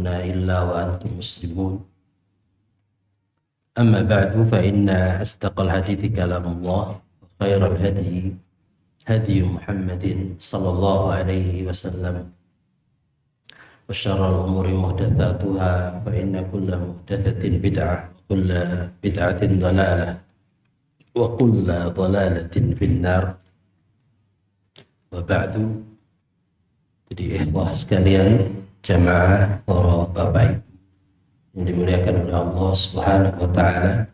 تموتن إلا وأنتم مسلمون أما بعد فإن أصدق الحديث كلام الله وخير الهدي هدي محمد صلى الله عليه وسلم وشر الأمور محدثاتها فإن كل محدثة بدعة وكل بدعة ضلالة وكل ضلالة في النار. وبعد. Jadi ikhwah sekalian, jamaah para bapak ibu yang dimuliakan oleh Allah Subhanahu wa taala.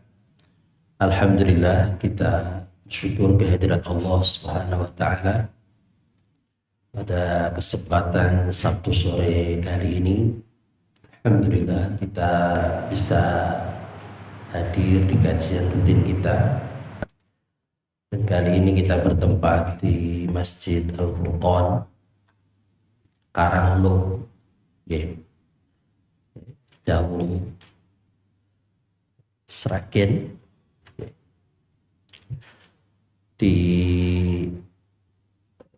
Alhamdulillah kita bersyukur kehadirat Allah Subhanahu wa taala pada kesempatan Sabtu sore kali ini. Alhamdulillah kita bisa hadir di kajian rutin kita. Dan kali ini kita bertempat di Masjid Al-Furqan Karanglo, Jauh Sragen. Di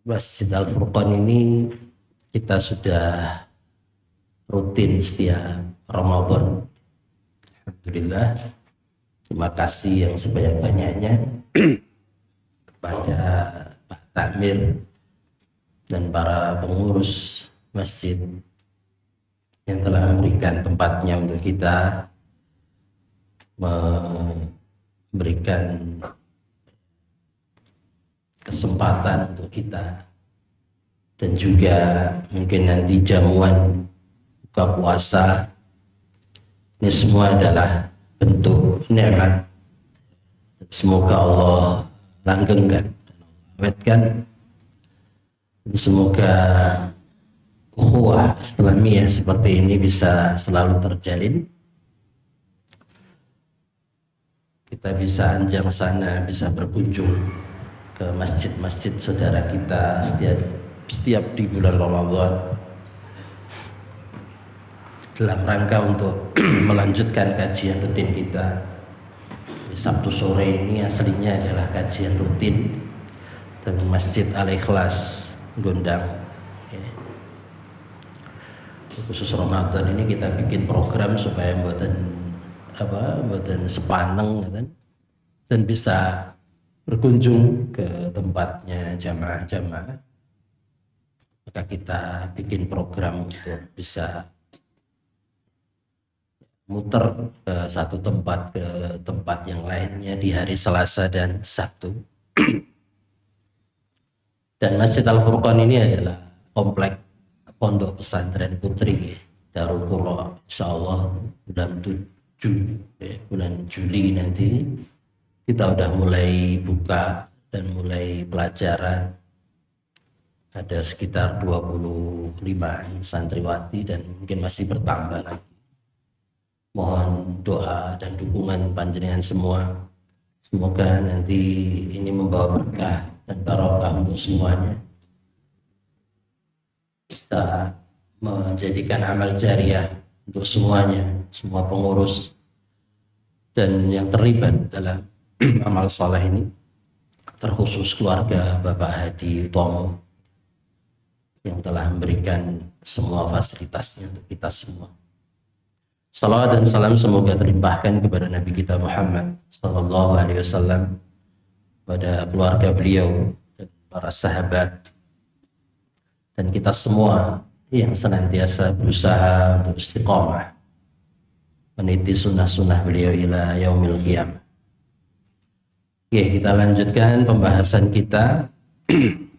Masjid Al-Furqan ini kita sudah rutin setiap Ramadan. Alhamdulillah, terima kasih yang sebanyak-banyaknya kepada Pak Takmir dan para pengurus masjid yang telah memberikan tempatnya untuk kita, memberikan kesempatan untuk kita, dan juga mungkin nanti jamuan buka puasa. Ini semua adalah bentuk nikmat. Semoga Allah langgengkan dan awetkan. Semoga ukhuwah Islamiyah seperti ini bisa selalu terjalin. Kita bisa anjang sana, bisa berkunjung ke masjid-masjid saudara kita setiap di bulan Ramadan dalam rangka untuk melanjutkan kajian rutin kita. Di Sabtu sore ini aslinya adalah kajian rutin dan Masjid Al-Ikhlas Gondang. Khusus Ramadan ini kita bikin program supaya buatan sepaneng dan bisa berkunjung ke tempatnya jamaah-jamaah. Maka kita bikin program untuk bisa muter ke satu tempat ke tempat yang lainnya di hari Selasa dan Sabtu. Dan Masjid Al-Furqan ini adalah komplek pondok pesantren putri Darul Qur'an. Insyaallah bulan Juli nanti kita udah mulai buka dan mulai pelajaran. Ada sekitar 25 santriwati dan mungkin masih bertambah lagi. Mohon doa dan dukungan panjenengan semua. Semoga nanti ini membawa berkah dan barokah untuk semuanya. Bisa menjadikan amal jariah untuk semuanya, semua pengurus dan yang terlibat dalam amal saleh ini, terkhusus keluarga Bapak Hadi Utomo yang telah memberikan semua fasilitasnya untuk kita semua. Salawat dan salam semoga terlimpahkan kepada Nabi kita Muhammad sallallahu alaihi wasallam, pada keluarga beliau dan para sahabat, dan kita semua yang senantiasa berusaha untuk istiqamah meniti sunnah-sunnah beliau ila yaumil qiyamah. Oke, kita lanjutkan pembahasan kita.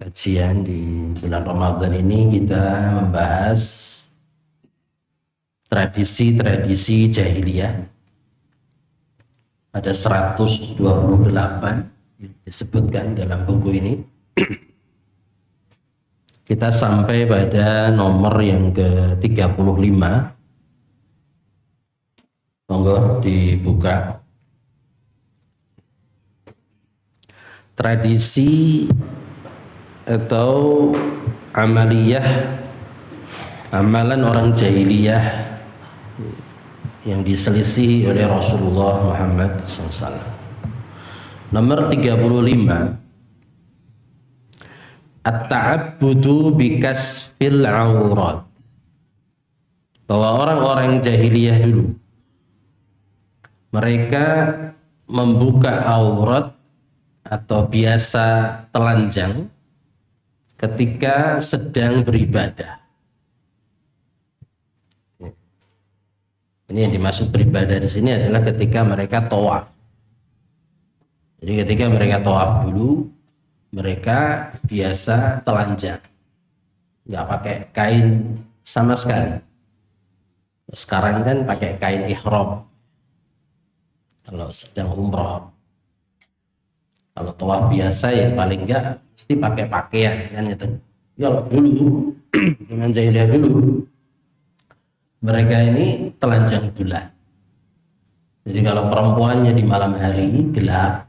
Kajian di bulan Ramadan ini kita membahas tradisi-tradisi jahiliyah. Ada 128 yang disebutkan dalam buku ini. Kita sampai pada nomor yang ke-35. Monggo dibuka. Tradisi atau amaliyah, amalan orang jahiliyah yang diselisihi oleh Rasulullah Muhammad SAW. Nomor 35, at-ta'abbudu bikasfil aurat, bahwa orang-orang jahiliyah dulu mereka membuka aurat atau biasa telanjang ketika sedang beribadah. Ini yang dimaksud beribadah di sini adalah ketika mereka tawaf. Jadi ketika mereka tawaf dulu, mereka biasa telanjang, nggak pakai kain sama sekali. Sekarang kan pakai kain ihram kalau sedang umroh. Kalau tawaf biasa ya paling nggak mesti pakai pakaian kan itu. Ya dulu zaman jahiliyah dulu mereka ini telanjang bulan. Jadi kalau perempuannya di malam hari gelap,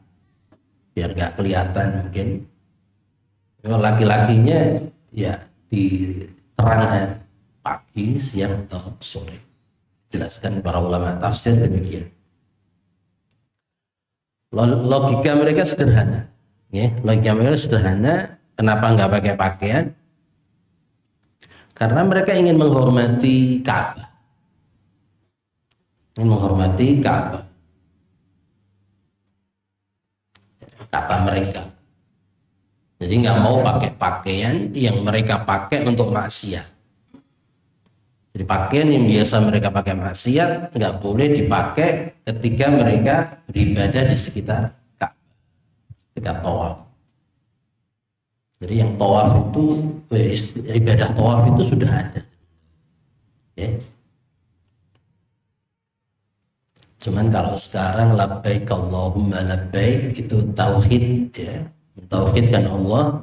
biar gak kelihatan mungkin. Kalau laki-lakinya ya di terang pagi, siang atau sore. Jelaskan para ulama tafsir demikian. Logika mereka sederhana. Ya, logika mereka sederhana. Kenapa nggak pakai pakaian? Karena mereka ingin menghormati Ka'bah. Ingin menghormati Ka'bah. Kata mereka. Jadi nggak mau pakai pakaian yang mereka pakai untuk maksiat. Jadi pakaian yang biasa mereka pakai maksiat nggak boleh dipakai ketika mereka beribadah di sekitar Ka'bah, ketika tawaf. Jadi yang tawaf itu ibadah tawaf itu sudah ada. Ya. Cuman kalau sekarang labbaik Allahumma labbaik itu tauhid, ya, mentauhidkan Allah.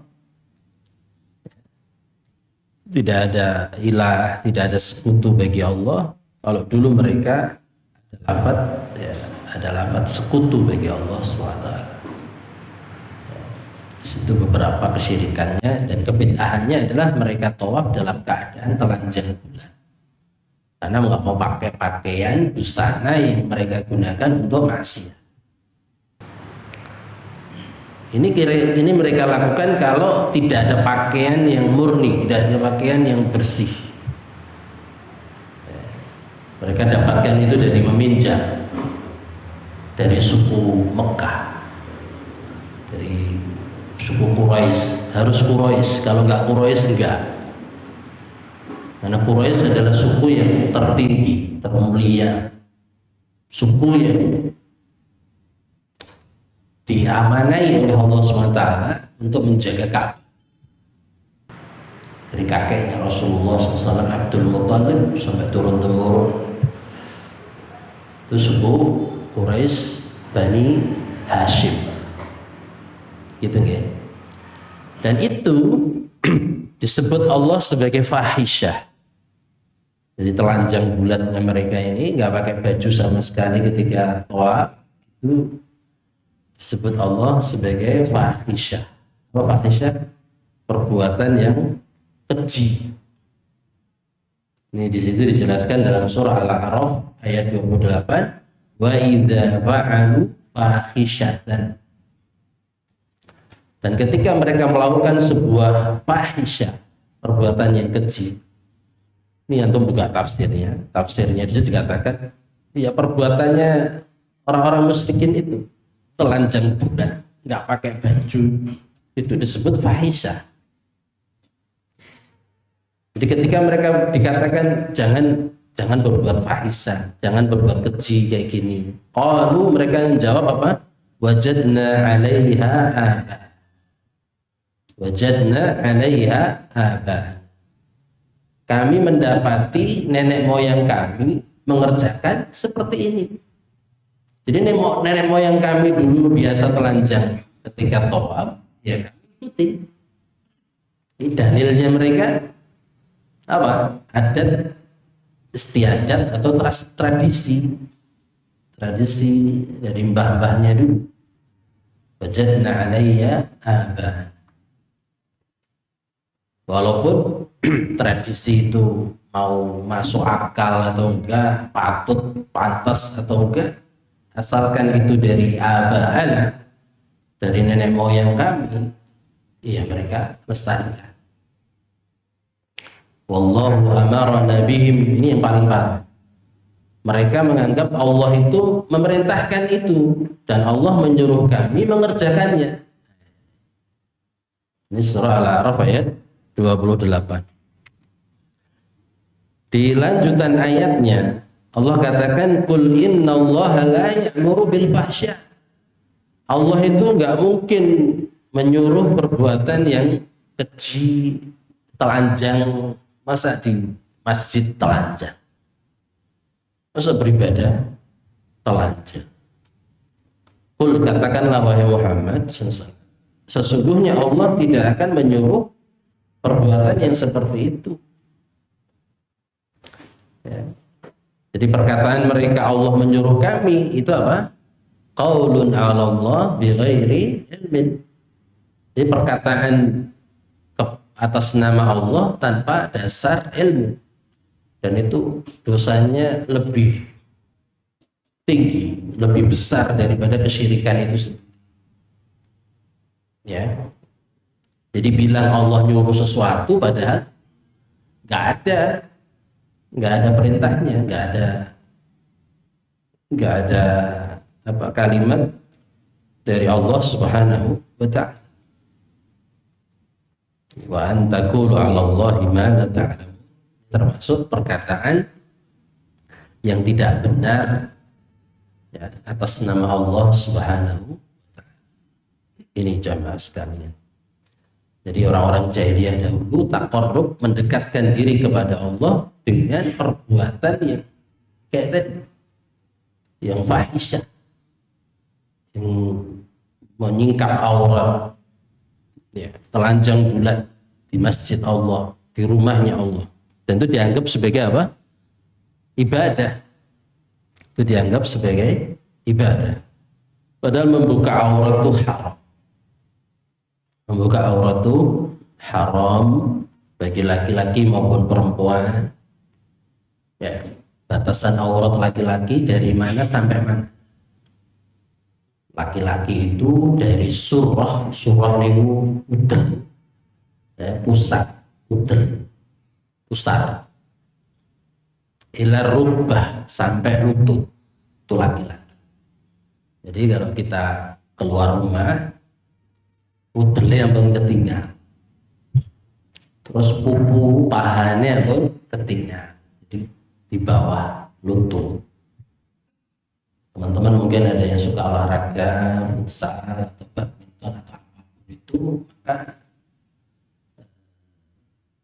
Tidak ada ilah, tidak ada sekutu bagi Allah. Kalau dulu mereka ada lafaz sekutu bagi Allah SWT. Itu beberapa kesyirikannya dan kebid'ahannya adalah mereka tawaf dalam keadaan telanjang bulan. Karena nggak mau pakai pakaian busana yang mereka gunakan untuk maksiat. Ini mereka lakukan kalau tidak ada pakaian yang murni, tidak ada pakaian yang bersih. Mereka dapatkan itu dari meminjam dari suku Mekah, dari suku Quraisy. Harus Quraisy, kalau nggak Quraisy enggak. Karena Quraisy adalah suku yang tertinggi, termulia, suku yang diamanai oleh Allah SWT untuk menjaga Ka'bah. Dari kakeknya Rasulullah SAW, Abdul Muttalib, sampai turun-temurun. Itu suku Quraisy Bani Hashim. Gitu kan? Dan itu disebut Allah sebagai fahisyah. Jadi telanjang bulatnya mereka ini nggak pakai baju sama sekali ketika tawaf, itu disebut Allah sebagai fahisyah. Apa fahisyah? Perbuatan yang keji. Ini di situ dijelaskan dalam surah Al-A'raf ayat 28, wa idza fa'alu fahisyatan. Dan ketika mereka melakukan sebuah fahisyah, perbuatan yang keji. Ini antum buka tafsirnya. Tafsirnya di situ dikatakan, ya perbuatannya orang-orang musyrikin itu telanjang bulan, nggak pakai baju, itu disebut fahisyah. Jadi ketika mereka dikatakan jangan berbuat fahisyah, jangan berbuat keji kayak gini, qalu, mereka menjawab apa? Wajadna 'alaiha aba. Wajadna 'alaiha aba. Kami mendapati nenek moyang kami mengerjakan seperti ini. Jadi nenek moyang kami dulu biasa telanjang ketika tawaf, ya kami ikuti. Ini dalilnya mereka apa? Adat istiadat atau tradisi dari mbah-mbahnya dulu. Wajadna 'alaiha aba. Walaupun tradisi itu mau masuk akal atau enggak, patut, pantas atau enggak, asalkan itu dari aba'ana, dari nenek moyang kami, iya mereka lestarikan. Wallahu amarna bihim, ini yang paling parah. Mereka menganggap Allah itu memerintahkan itu dan Allah menyuruh kami mengerjakannya. Ini surah Al-A'raf ayat 28. Di lanjutan ayatnya Allah katakan qul innallaha la ya'muru bil fahsya. Allah itu nggak mungkin menyuruh perbuatan yang keji, telanjang. Masa di masjid telanjang? Masa beribadah telanjang? Qul, katakanlah wahai Muhammad, sesungguhnya Allah tidak akan menyuruh perbuatan yang seperti itu. Ya. Jadi perkataan mereka Allah menyuruh kami itu apa? Qaulun 'ala Allah bighairi ilmin. Jadi perkataan atas nama Allah tanpa dasar ilmu, dan itu dosanya lebih tinggi, lebih besar daripada kesyirikan itu sendiri. Ya. Jadi bilang Allah nyuruh sesuatu padahal nggak ada perintahnya, nggak ada apa kalimat dari Allah Subhanahu wa ta'ala. Wa an taqulu 'ala Allahi ma la ta'lamun, termasuk perkataan yang tidak benar ya, atas nama Allah Subhanahu wa ta'ala. Ini jamaah sekalian. Jadi orang-orang jahiliyah dahulu taqarrub, mendekatkan diri kepada Allah dengan perbuatan yang kayak tadi, yang fahisyah, yang menyingkap aurat, ya, telanjang bulat di masjid Allah, di rumahnya Allah, dan itu dianggap sebagai apa? Ibadah. Itu dianggap sebagai ibadah. Padahal membuka aurat itu haram. Membuka aurat itu haram bagi laki-laki maupun perempuan. Ya, batasan aurat laki-laki dari mana sampai mana? Laki-laki itu dari surah niku udel, ya, pusat udel, pusar, ila rubah sampai lutut, itu laki-laki. Jadi kalau kita keluar rumah, udelnya yang paling ketinggal, terus pupu pahanya yang ketinggal, jadi di bawah lutut. Teman-teman mungkin ada yang suka olahraga, futsal atau badminton atau apapun itu, maka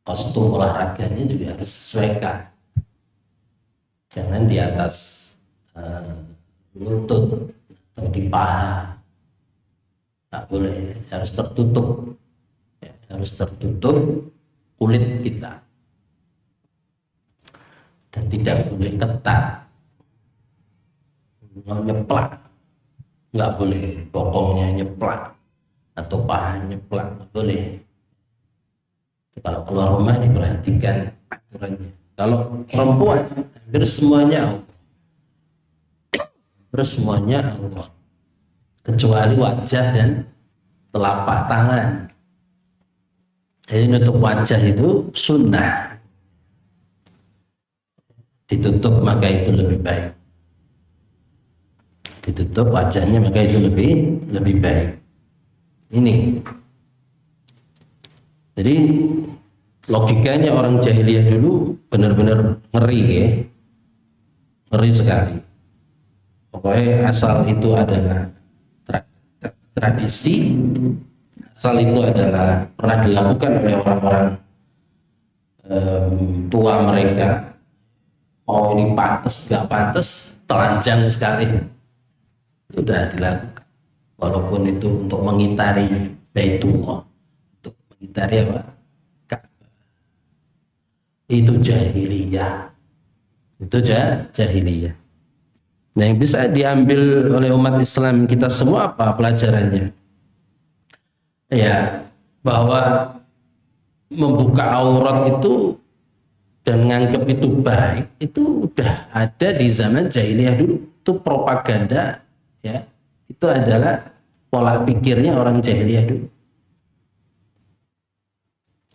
kostum olahraganya juga harus sesuaikan. Jangan di atas lutut atau di paha, tak boleh, harus tertutup, ya, harus tertutup kulit kita, dan tidak boleh ketat. Nyeplak, nggak boleh, bokongnya nyeplak atau paha nyeplak, nggak boleh. Kalau keluar rumah diperhatikan aturannya. Kalau perempuan hampir semuanya aurat, kecuali wajah dan telapak tangan. Jadi nutup wajah itu sunnah, ditutup maka itu lebih baik. Ditutup wajahnya maka itu lebih baik. Ini jadi logikanya orang jahiliyah dulu benar-benar ngeri, ya, ngeri sekali. Pokoknya asal itu adalah tradisi, asal itu adalah pernah dilakukan oleh orang-orang tua mereka, mau ini pantas nggak pantas, telanjang sekali, sudah dilakukan, walaupun itu untuk mengitari Baitullah, untuk mengitari apa? Ka'bah. Itu jahiliyah. Itu jahiliyah. Nah, yang bisa diambil oleh umat Islam kita semua apa pelajarannya? Ya, bahwa membuka aurat itu dan menganggap itu baik itu udah ada di zaman jahiliyah dulu. Itu propaganda, ya, itu adalah pola pikirnya orang jahiliyah dulu.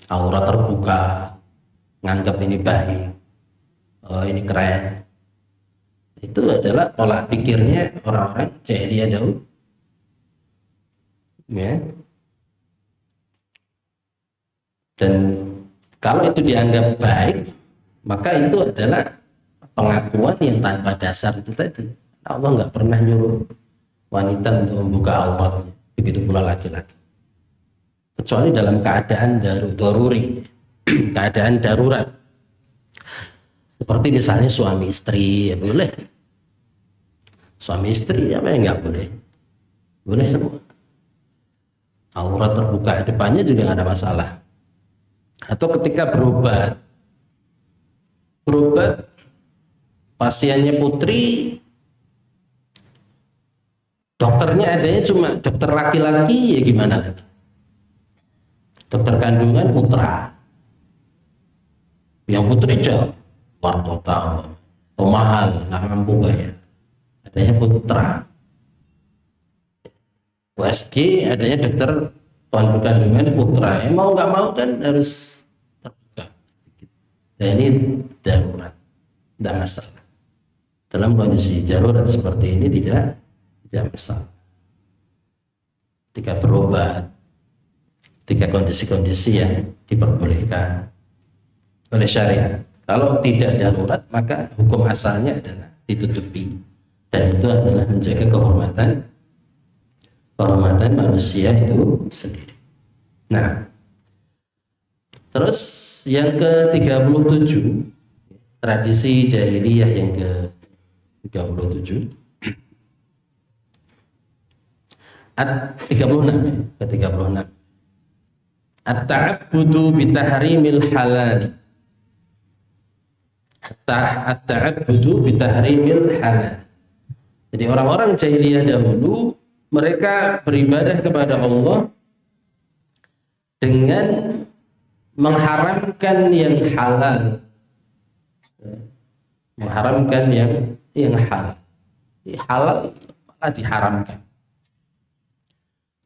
Aurat terbuka, nganggap ini baik, oh ini keren. Itu adalah pola pikirnya orang-orang jahiliyah dahulu. Ya. Dan kalau itu dianggap baik, maka itu adalah pengakuan yang tanpa dasar itu tadi. Allah nggak pernah nyuruh wanita untuk membuka auratnya, begitu pula laki-laki. Kecuali dalam keadaan daruri, keadaan darurat. Seperti misalnya suami istri, ya boleh. Suami istri apa yang nggak boleh? Boleh semua. Aurat terbuka depannya juga nggak ada masalah. Atau ketika berobat pasiennya putri, dokternya adanya cuma dokter laki-laki, ya gimana lagi? Dokter kandungan putra, yang putri jauh luar kota atau mahal, nggak mampu bayar, adanya putra. USG adanya dokter kandungan putra, ya mau nggak mau kan harus terbuka sedikit. Dan ini darurat, tidak masalah. Dalam kondisi darurat seperti ini tidak masalah. Ketika berobat, ketika kondisi-kondisi yang diperbolehkan oleh syariat. Kalau tidak darurat, maka hukum asalnya adalah ditutupi, dan itu adalah menjaga kehormatan manusia itu sendiri. Nah, terus yang ke-37, tradisi jahiliyah yang ke-37, 36 ke-36. At-ta'abbudu bitahrimil halal. At-ta'abbudu bitahrimil halal. Jadi orang-orang jahiliyah dahulu mereka beribadah kepada Allah dengan mengharamkan yang halal. Mengharamkan yang halal. Halal malah diharamkan.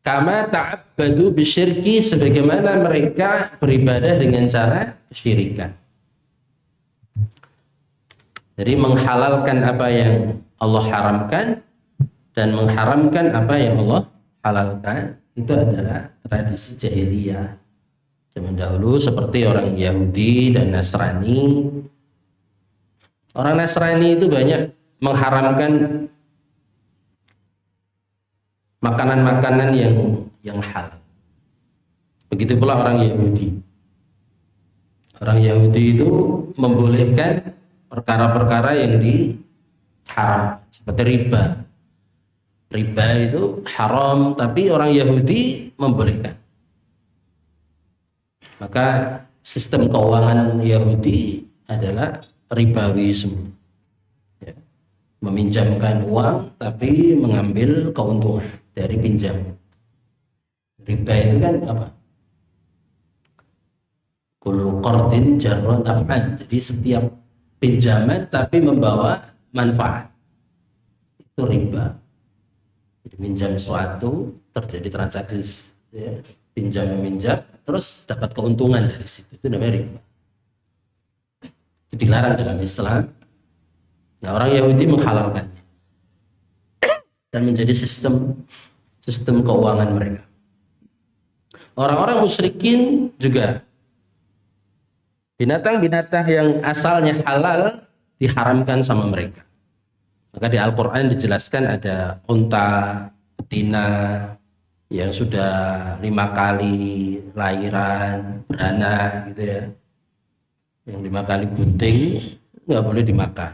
Kama ta'abbadu bisyirki, sebagaimana mereka beribadah dengan cara kesyirikan. Jadi menghalalkan apa yang Allah haramkan dan mengharamkan apa yang Allah halalkan, itu adalah tradisi jahiliyah zaman dahulu, seperti orang Yahudi dan Nasrani. Orang Nasrani itu banyak mengharamkan makanan-makanan yang halal. Begitu pula orang Yahudi. Orang Yahudi itu membolehkan perkara-perkara yang diharam, seperti riba. Riba itu haram, tapi orang Yahudi membolehkan. Maka sistem keuangan Yahudi adalah ribawi semua. Ya. Meminjamkan uang tapi mengambil keuntungan dari pinjam. Riba itu kan apa? Kullu qardin jarra naf'an. Jadi setiap pinjaman tapi membawa manfaat, itu riba. Jadi pinjam sesuatu, terjadi transaksi, ya, pinjam meminjam, terus dapat keuntungan dari situ, itu namanya riba. Itu dilarang dalam Islam. Nah, orang Yahudi menghalalkannya dan menjadi sistem keuangan mereka. Orang-orang musyrikin juga, binatang-binatang yang asalnya halal diharamkan sama mereka. Maka di Al-Quran dijelaskan ada unta, betina yang sudah 5 kali lahiran, beranak gitu ya, yang 5 kali bunting, nggak boleh dimakan.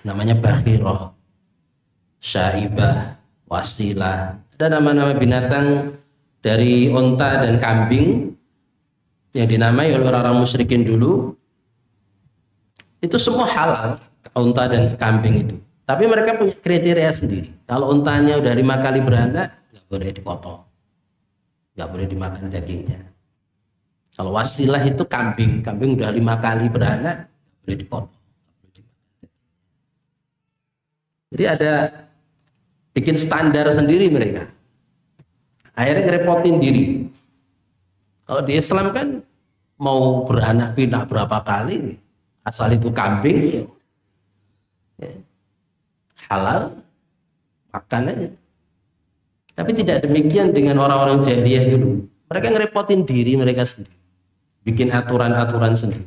Namanya bakhirah, syaibah, wasilah. Ada nama-nama binatang dari unta dan kambing yang dinamai oleh orang-orang musyrikin dulu. Itu semua halal, unta dan kambing itu. Tapi mereka punya kriteria sendiri. Kalau untanya udah 5 kali beranak, nggak boleh dipotong, nggak boleh dimakan dagingnya. Kalau wasilah itu kambing udah 5 kali beranak, nggak boleh dipotong. Jadi ada bikin standar sendiri mereka. Akhirnya ngerepotin diri. Kalau di Islam kan mau beranak pinak berapa kali, asal itu kambing ya, halal, makan aja. Tapi tidak demikian dengan orang-orang jahiliyah dulu. Mereka ngerepotin diri mereka sendiri, bikin aturan-aturan sendiri.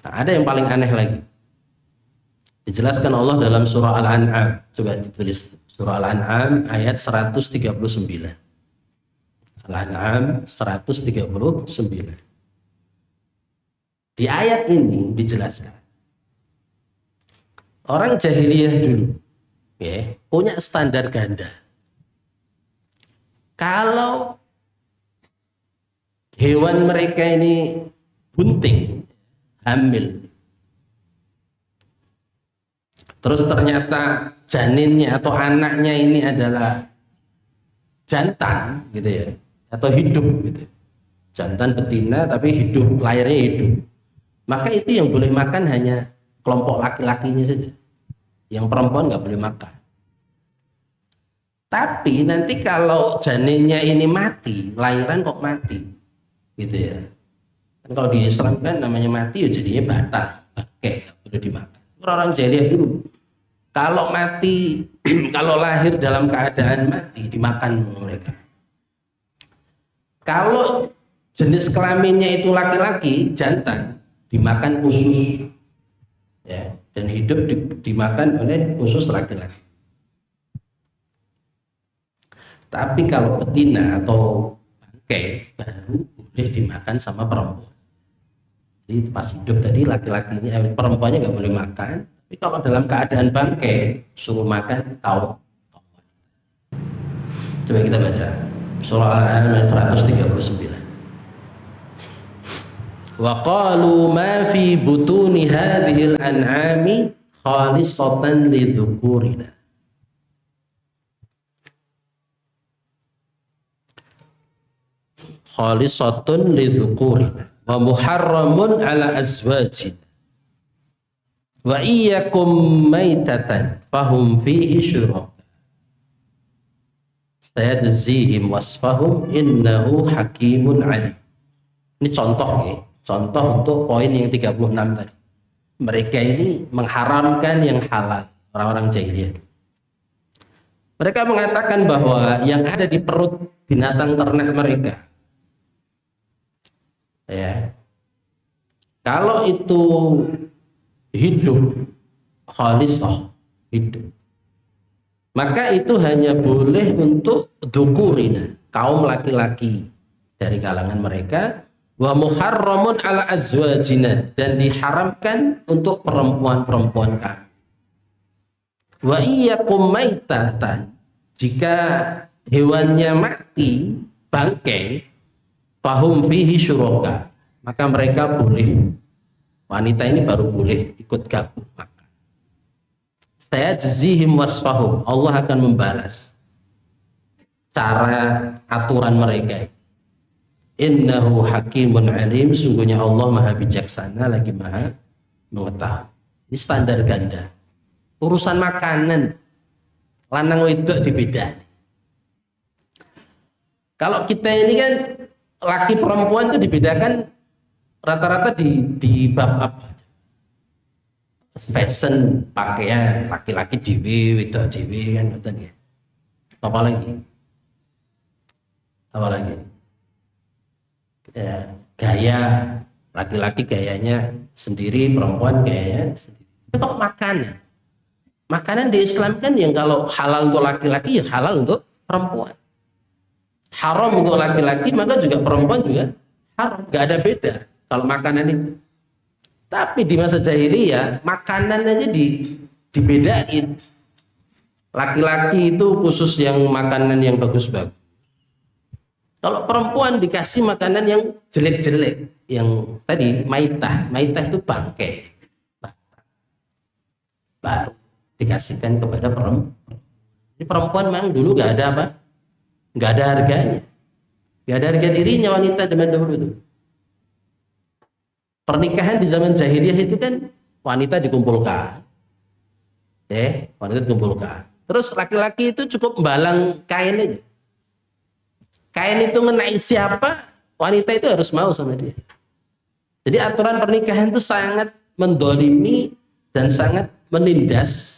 Nah, ada yang paling aneh lagi, dijelaskan Allah dalam surah Al-An'am. Coba ditulis, surah Al-An'am ayat 139. Al-An'am 139. Di ayat ini dijelaskan orang jahiliyah dulu ya, punya standar ganda. Kalau hewan mereka ini bunting, hamil, terus ternyata janinnya atau anaknya ini adalah jantan gitu ya, atau hidup gitu, jantan betina tapi hidup, lahirnya hidup, maka itu yang boleh makan hanya kelompok laki-lakinya saja, yang perempuan nggak boleh makan. Tapi nanti kalau janinnya ini mati, lahiran kok mati gitu ya, kan kalau di Islam kan namanya mati ya jadinya batal, bangkai, nggak boleh dimakan. Orang jahiliyah dulu kalau mati kalau lahir dalam keadaan mati dimakan mereka. Kalau jenis kelaminnya itu laki-laki, jantan, dimakan khusus ya, dan hidup dimakan oleh khusus laki-laki. Tapi kalau betina atau bangkai baru boleh dimakan sama perempuan. Jadi pas hidup tadi laki-lakinya, perempuannya nggak boleh makan. Tapi kalau dalam keadaan bangkai suruh makan kaum. Coba kita baca surah Al-An'am 139. Wa qalu ma fi butuni hadhil an'ami khalisatan lidzukurina. Khalisatun lidzukurina wa muharramun ala azwajina wa iyyakum maitatan fahum fihi syuraka sayadzihim wasfahum innahu hakimun alim. Ini contoh ya, contoh untuk poin yang 36 tadi. Mereka ini mengharamkan yang halal, orang-orang jahiliyah. Mereka mengatakan bahwa yang ada di perut binatang ternak mereka ya, kalau itu hidup khalisah, hidup, maka itu hanya boleh untuk dzukurina, kaum laki-laki dari kalangan mereka, wa muharramun ala azwajina, dan diharamkan untuk perempuan-perempuan kami. Wa iyyakum maitatan, jika hewannya mati, bangkai, fahum fihi syuraka, maka mereka boleh, wanita ini baru boleh ikut gabung makan. Saya jazihim wasfahum, Allah akan membalas cara aturan mereka. Innahu hakimun alim, sungguhnya Allah maha bijaksana lagi maha mengetahui. Ini standar ganda. Urusan makanan lanang wedok dibeda. Kalau kita ini kan laki perempuan itu dibedakan rata-rata di bab apa? Fashion, pakaian, laki-laki dewi, wedok dewi kan betul ya. Apa lagi? Apa lagi? Ya, gaya, laki-laki gayanya sendiri, perempuan gayanya sendiri. Tapi kalau makanan di Islam kan yang kalau halal untuk laki-laki ya halal untuk perempuan. Haram untuk laki-laki maka juga perempuan juga haram, nggak ada beda kalau makanan itu. Tapi di masa jahiliyah makanan aja dibedain. Laki-laki itu khusus yang makanan yang bagus-bagus. Kalau perempuan dikasih makanan yang jelek-jelek, yang tadi maitah itu bangkai, baru dikasihkan kepada perempuan. Jadi perempuan memang dulu nggak ada apa? Nggak ada harganya, nggak ada harga dirinya wanita zaman dahulu itu. Pernikahan di zaman jahiliyah itu kan wanita dikumpulkan, wanita dikumpulkan. Terus laki-laki itu cukup balang kain aja. Kain itu ngenai siapa, wanita itu harus mau sama dia. Jadi aturan pernikahan itu sangat mendolimi dan sangat menindas,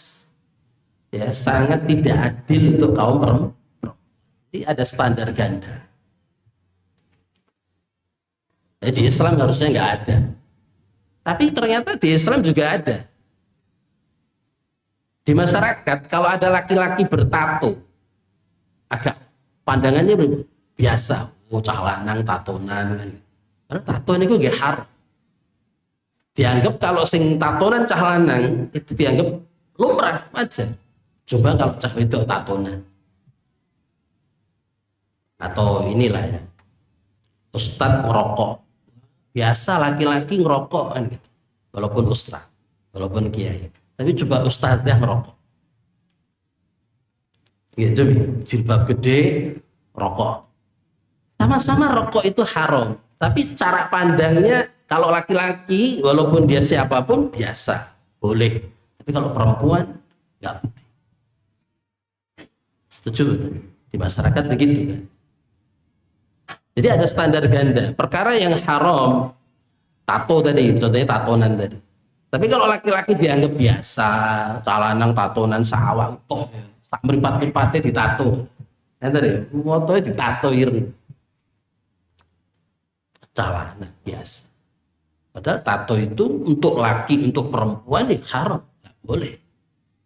ya, sangat tidak adil untuk kaum perempuan. Jadi ada standar ganda. Di Islam harusnya nggak ada, tapi ternyata di Islam juga ada. Di masyarakat kalau ada laki-laki bertato, agak pandangannya biasa, cah lanang tatonan. Karena tato ini gue gak haram. Dianggap kalau sing tatonan cah lanang itu dianggap lumrah aja. Coba kalau cah itu tatonan. Atau inilah ya, ustadz ngerokok. Biasa laki-laki ngerokok kan gitu. Walaupun ustadz, walaupun kiai. Tapi coba ustadznya ngerokok. Gitu, jilbab gede, rokok. Sama-sama rokok itu haram. Tapi secara pandangnya kalau laki-laki walaupun dia siapapun biasa, boleh. Tapi kalau perempuan nggak boleh. Setuju betul? Di masyarakat begitu kan? Jadi ada standar ganda. Perkara yang haram, tato tadi, contohnya tatonan tadi. Tapi kalau laki-laki dianggap biasa, calanang tatonan sawah, toh sak meripat-meripatnya ditato. Enten ya, motonya ditato ireng. Calanang biasa. Padahal tato itu untuk laki, untuk perempuan ya haram, nggak boleh.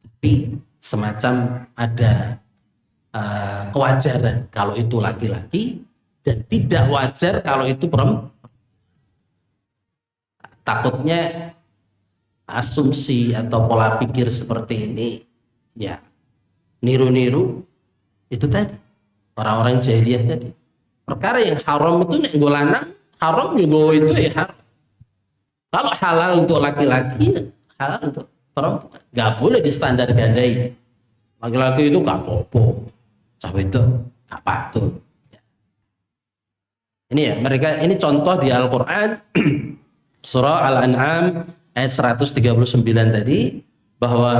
Tapi semacam ada kewajaran kalau itu laki-laki dan tidak wajar kalau itu perempuan. Takutnya asumsi atau pola pikir seperti ini ya niru-niru itu tadi orang-orang jahiliyah tadi. Perkara yang haram itu nek nggo lanang haram juga itu ya haram. Kalau halal untuk laki-laki ya halal untuk perempuan. Nggak boleh distandar gandai. Laki-laki itu gak popo, cah itu gak patut. Ini ya mereka, ini contoh di Al-Quran surah Al-An'am ayat 139 tadi, bahwa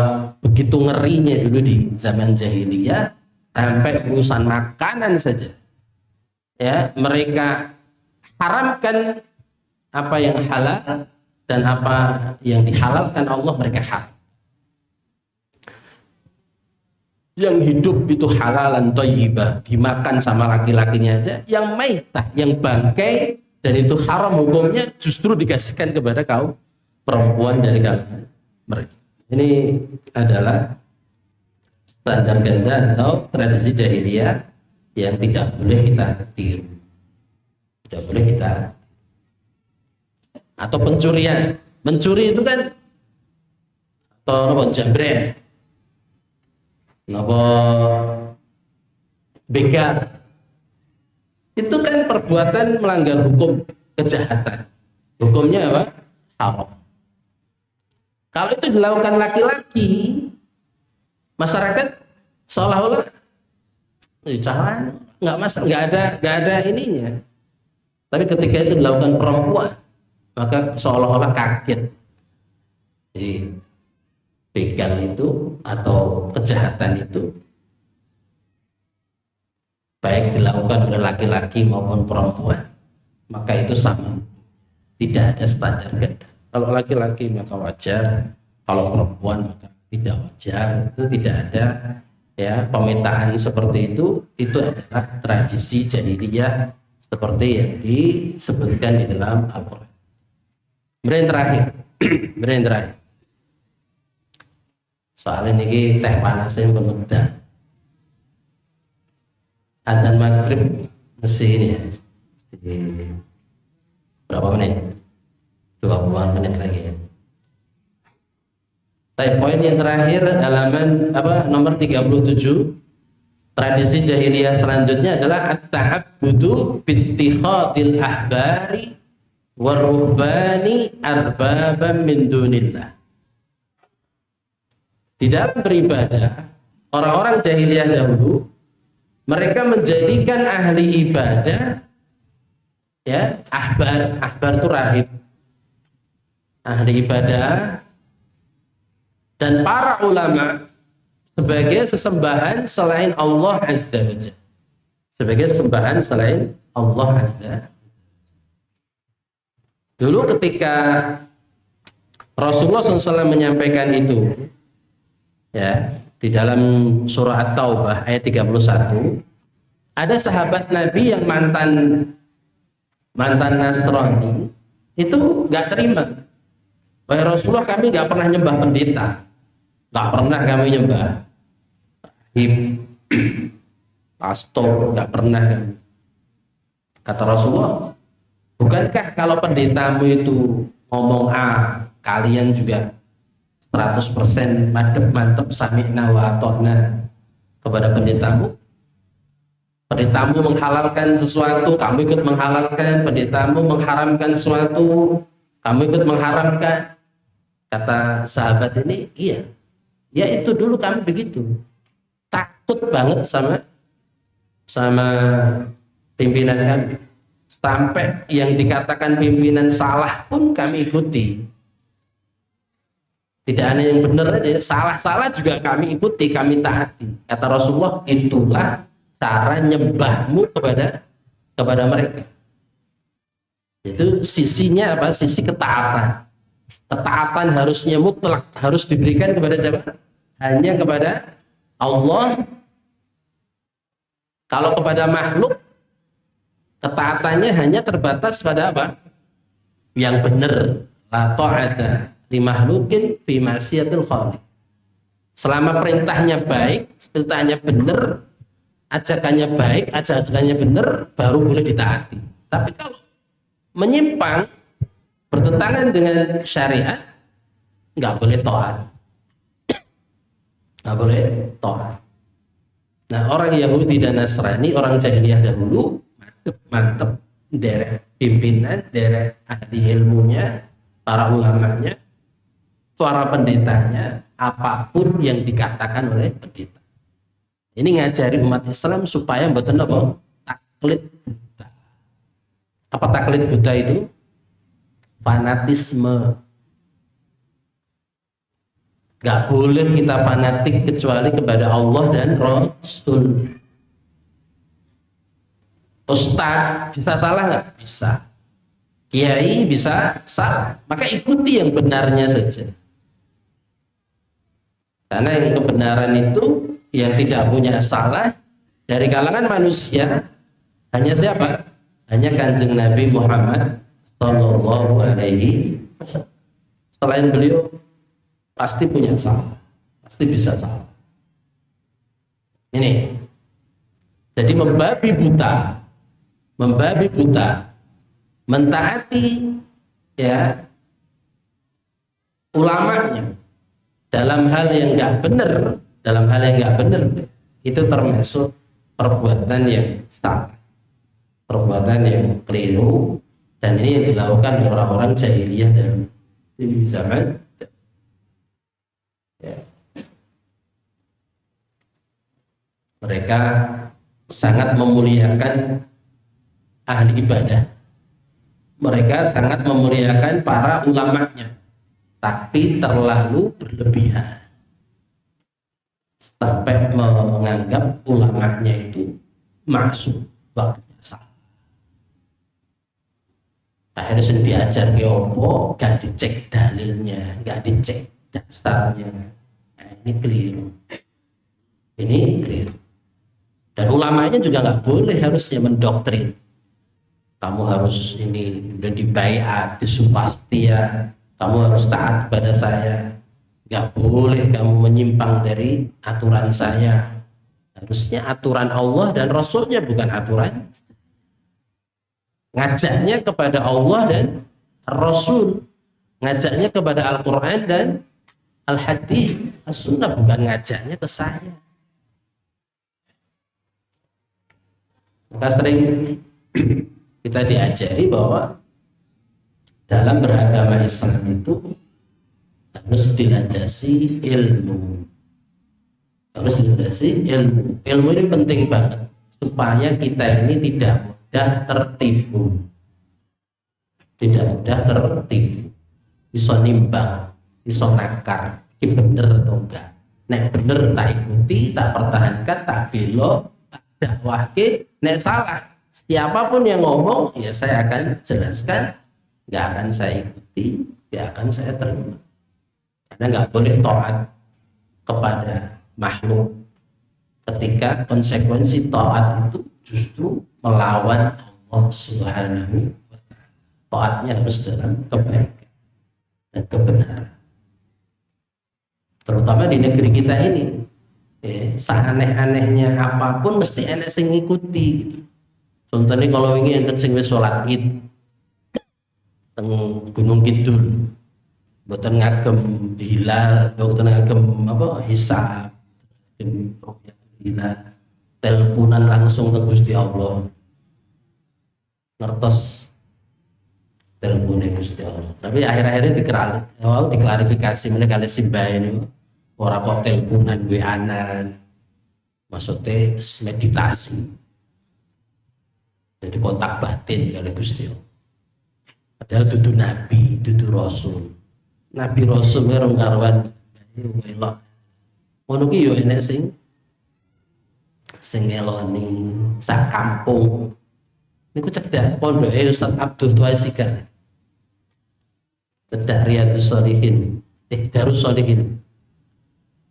begitu ngerinya dulu di zaman jahiliyah sampai urusan makanan saja ya mereka haramkan apa yang halal dan apa yang dihalalkan Allah mereka haram. Yang hidup itu halalan thayyibah dimakan sama laki-lakinya aja, yang maitah yang bangkai dan itu haram hukumnya justru dikasihkan kepada kaum perempuan dari kalangan mereka. Ini adalah standar ganda atau tradisi jahiliyah yang tidak boleh kita tiru, tidak boleh kita. Atau pencurian, mencuri itu kan atau apa jambret, apa begal, itu kan perbuatan melanggar hukum, kejahatan. Hukumnya apa? Haram. Kalau itu dilakukan laki-laki, masyarakat seolah-olah cara nggak masalah, nggak ada ininya. Tapi ketika itu dilakukan perempuan, maka seolah-olah kaget. Jadi begal itu atau kejahatan itu baik dilakukan oleh laki-laki maupun perempuan, maka itu sama, tidak ada standar ganda. Kalau laki-laki maka wajar, kalau perempuan maka tidak wajar. Itu tidak ada ya pemetaan seperti itu adalah tradisi jahiliyah seperti yang disebutkan di dalam Al-Quran. Kemudian terakhir soal ini teh panas yang pemuda adzan maghrib mesti ini ya, jadi berapa menit? 20 menit lagi ya. Poin yang terakhir halaman nomor 37, tradisi jahiliyah selanjutnya adalah at-ta'abbudu bittikhadil ahbari waruhbani arbaban min dunillah. Di dalam beribadah, orang-orang jahiliyah dahulu mereka menjadikan ahli ibadah ya ahbar itu rahib, ahli ibadah dan para ulama sebagai sesembahan selain Allah Azza wa Jalla, sebagai sembahan selain Allah Azza. Dulu ketika Rasulullah SAW menyampaikan itu, ya, di dalam surah At-Taubah ayat 31, ada sahabat Nabi yang mantan Nasrani itu nggak terima. Wahai Rasulullah, kami nggak pernah nyembah pendeta, nggak pernah kami nyembah hib, pastor, nggak pernah kami. Kata Rasulullah, bukankah kalau pendetamu itu ngomong A, kalian juga 100% mantep sami'na wa ata'na kepada pendetamu? Pendetamu menghalalkan sesuatu, kamu ikut menghalalkan. Pendetamu mengharamkan sesuatu, kamu ikut mengharamkan. Kata sahabat ini, iya. Ya itu dulu kami begitu. Takut banget sama pimpinan kami. Sampai yang dikatakan pimpinan salah pun kami ikuti. Tidak hanya yang benar aja, salah-salah juga kami ikuti, kami taati. Kata Rasulullah, itulah cara nyembahmu kepada mereka. Itu sisinya apa? Sisi ketaatan. Ketaatan harusnya mutlak, harus diberikan kepada siapa? Hanya kepada Allah. Kalau kepada makhluk, ketaatannya hanya terbatas pada apa? Yang benar. La ta'ata li makhlukin fi ma'siyatil khaliq. Selama perintahnya baik, perintahnya benar, ajakannya baik, ajakannya benar, baru boleh ditaati. Tapi kalau menyimpang, bertentangan dengan syariat, nggak boleh taat. Nggak boleh taat. Nah, orang Yahudi dan Nasrani, orang jahiliyah dahulu, mantep, derek pimpinan, derek ahli ilmunya, para ulamanya, para pendetanya, apapun yang dikatakan oleh pendeta. Ini ngajari umat Islam supaya mboten apa? Taklid buta. Apa taklid buta itu? Fanatisme. Gak boleh kita fanatik kecuali kepada Allah dan Rasul. Ustaz bisa salah nggak? Bisa. Kiai bisa salah. Maka ikuti yang benarnya saja. Karena yang kebenaran itu yang tidak punya salah dari kalangan manusia hanya siapa? Hanya Kanjeng Nabi Muhammad Sallallahu Alaihi Wasallam. Selain beliau pasti punya salah, pasti bisa salah. Ini jadi membabi buta, mentaati ya ulamanya dalam hal yang nggak benar, itu termasuk perbuatan yang salah, perbuatan yang keliru, dan ini yang dilakukan oleh orang-orang jahiliyah dan di zaman ya. Mereka sangat memuliakan ahli ibadah, mereka sangat memuliakan para ulamanya, tapi terlalu berlebihan sampai menganggap ulamanya itu maksud waktunya salah. Akhirnya sendiri diajar ke opo, gak dicek dalilnya, gak dicek dasarnya. Nah, ini keliru. Dan ulamanya juga nggak boleh harusnya mendoktrin. Kamu harus ini udah dibaiat, disumpah setia, kamu harus taat kepada saya. Nggak boleh kamu menyimpang dari aturan saya. Harusnya aturan Allah dan Rasulnya, bukan aturan. Ngajaknya kepada Allah dan Rasul, ngajaknya kepada Al-Quran dan Al-Hadis, As-Sunnah, bukan ngajaknya ke saya. Maka sering kita diajari bahwa dalam beragama Islam itu harus dilandasi ilmu. Harus dilandasi ilmu. Ilmu ini penting banget supaya kita ini tidak mudah tertipu. Tidak mudah tertipu. Bisa nimbang, bisa nakar, ini bener atau enggak. Nek bener tak ikuti, tak pertahankan, tak belok, tak dakwahke. Nek salah, siapapun yang ngomong, ya saya akan jelaskan nggak akan saya ikuti, nggak akan saya terima. Karena nggak boleh taat kepada makhluk ketika konsekuensi taat itu justru melawan Allah Subhanahu wa Ta'ala. Taatnya harus dalam kebaikan dan kebenaran. Terutama di negeri kita ini, seaneh-anehnya apapun mesti enak sing ngikuti gitu. Contohnya kalau ingin enten sing wis salat Id teng Gunung Kidul, mboten ngagem hilal, mboten ngagem apa hisab, hilal, teleponan langsung ke Gusti Allah, ngertos teleponnya Gusti Allah. Tapi akhir-akhir ini diklarifikasi mereka kali simbah ini orang kok teleponan gue anan, maksudnya meditasi, jadi kontak batin kali Gusti Allah. Padahal dudu nabi, dudu rasul. Nabi rasul merong karwan elok. Ngono ki yo enek sing ngeloni sak kampung. Niku cedak pondoke Ustaz Abdul Tuaisika. Cedak Riyadhus Shalihin. Darus Shalihin.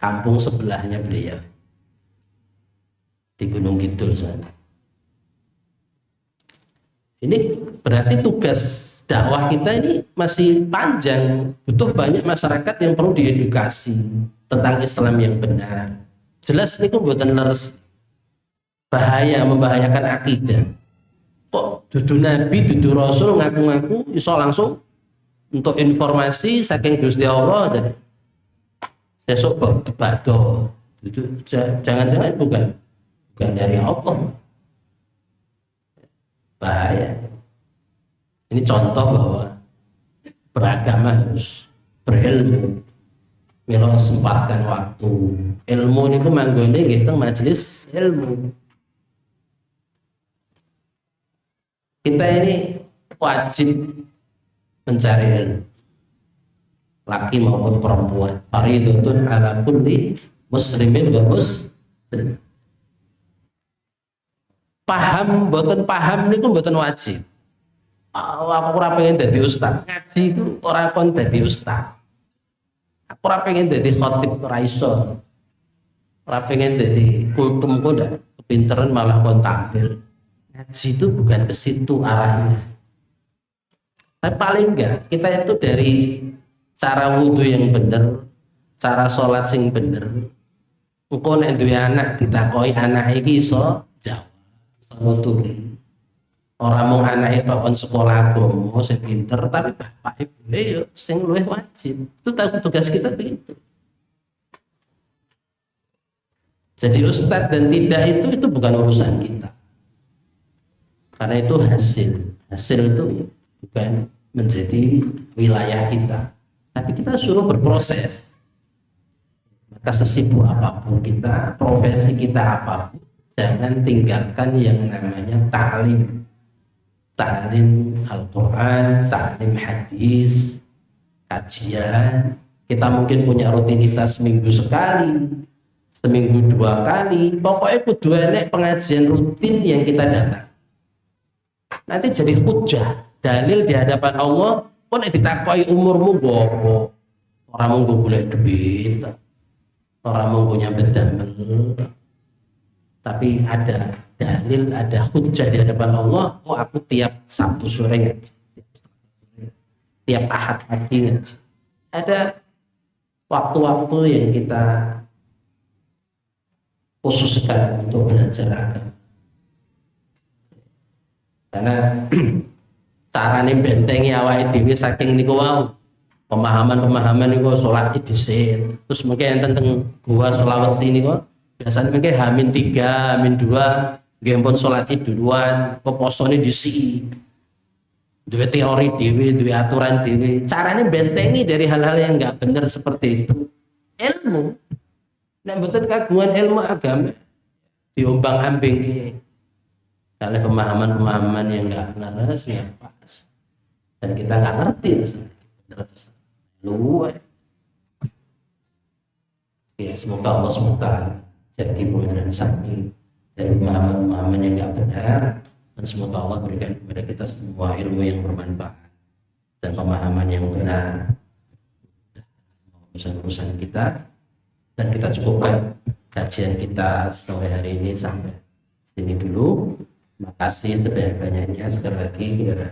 Kampung sebelahnya beliau. Di Gunung Kidul sana. Ini berarti tugas dakwah kita ini masih panjang, butuh banyak masyarakat yang perlu diedukasi tentang Islam yang benar. Jelas ini kok buatan leres, bahaya, membahayakan akidah. Kok dudu nabi, dudu rasul ngaku-ngaku iso langsung untuk informasi saking Gusti Allah dan sesuk bado. Jangan-jangan bukan dari Allah. Bahaya. Ini contoh bahwa beragama harus berilmu. Mila sempatkan waktu. Ilmu ini manggone nggih teng majelis ilmu. Kita ini wajib mencari ilmu. Laki maupun perempuan. Fardhun ala kulli muslimin wa muslim. Paham, boten paham niku boten wajib. Aku ora pengen dadi ustaz. Ngaji itu ora kon dadi ustaz. Aku ora pengen dadi khatib ora iso. Ora pengen dadi kultum kok ndak kepinteran malah kon tampil. Ngaji itu bukan ke situ arahnya. Tapi paling enggak kita itu dari cara wudhu yang bener, cara sholat sing bener. Engko nek duwe anak ditakoi anak iki iso jawab, iso nuturi. Orang mau anak itu kon sekolah agama sing pinter, tapi bapak ibu yo sing luwih wajib. Itu tugas kita begitu. Jadi ustadz dan tidak itu bukan urusan kita. Karena itu hasil itu bukan menjadi wilayah kita. Tapi kita suruh berproses. Maka sesibuk apapun kita, profesi kita apapun, jangan tinggalkan yang namanya ta'lim. Ta'lim Al-Quran, ta'lim hadis, kajian. Kita mungkin punya rutinitas seminggu sekali, seminggu 2 kali. Pokoknya kudu enek pengajian rutin yang kita datang. Nanti jadi hujah, dalil di hadapan Allah. Kok nek ditakoi umurmu gopo, orang mau golek duit, orang mau punya bedamel. Tapi ada dalil, ada hujah di hadapan Allah. Oh, aku tiap Sabtu sore ngaji, tiap Ahad pagi ngaji. Ada waktu-waktu yang kita khususkan untuk belajar agama. Karena carane bentengi awake dhewe saking niku wau. Pemahaman-pemahaman niku salat dhisik. Terus mungkin enten teng gua Sulawesi niku biasanya mungkin H-3, H-2 nggih pun salat duluan, posone dhisik. Duwe teori dhewe, duwe aturan dhewe. Carane bentengi dari hal-hal yang enggak benar seperti itu. Ilmu. Nek mboten kagungan ilmu agama diombang-ambing oleh pemahaman-pemahaman yang enggak laras ya pas. Dan kita enggak ngerti luwe. Ya, semoga Allah semoga jadi mudah dan sakti dari pemahaman-pemahaman yang enggak benar, dan semoga Allah berikan kepada kita semua ilmu yang bermanfaat. dan pemahaman yang benar urusan-urusan kita. Dan kita cukupkan kajian kita sore hari ini sampai sini dulu. Terima kasih sebanyak-banyaknya sekali lagi kepada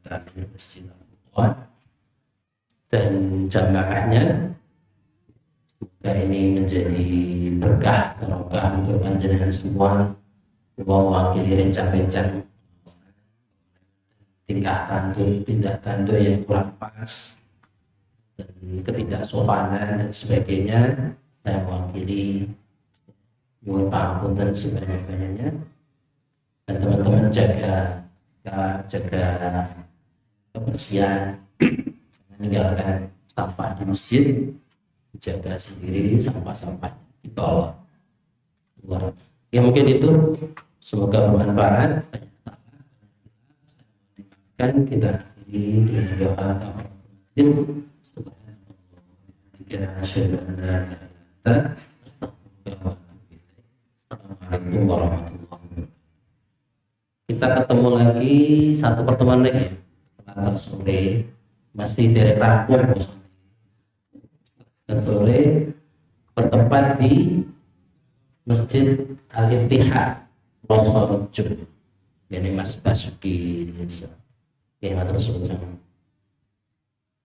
Tamir Masjid Al-Quran dan jamaahnya. Semoga ini menjadi berkah barokah untuk panjenengan semua, mewakili rencang-rencang tingkah tanduk, tindak tanduk yang kurang pas dan ketidaksopanan dan sebagainya. Saya mewakili mohon pangapunten sebanyak-banyaknya, dan teman-teman jaga kebersihan, meninggalkan sampah di masjid, jaga sendiri sampah-sampah di bawah keluar. Ya mungkin itu, semoga bermanfaat. Kan kita akhiri dengan doa Assalamualaikum warahmatullahi wabarakatuh. Kita ketemu lagi satu pertemuan lagi setelah sore, masih dari rampung sore, bertempat di Masjid Al-Ittihad Wonorejo. Ini Mas Basuki Indonesia. Oke, matur suwun.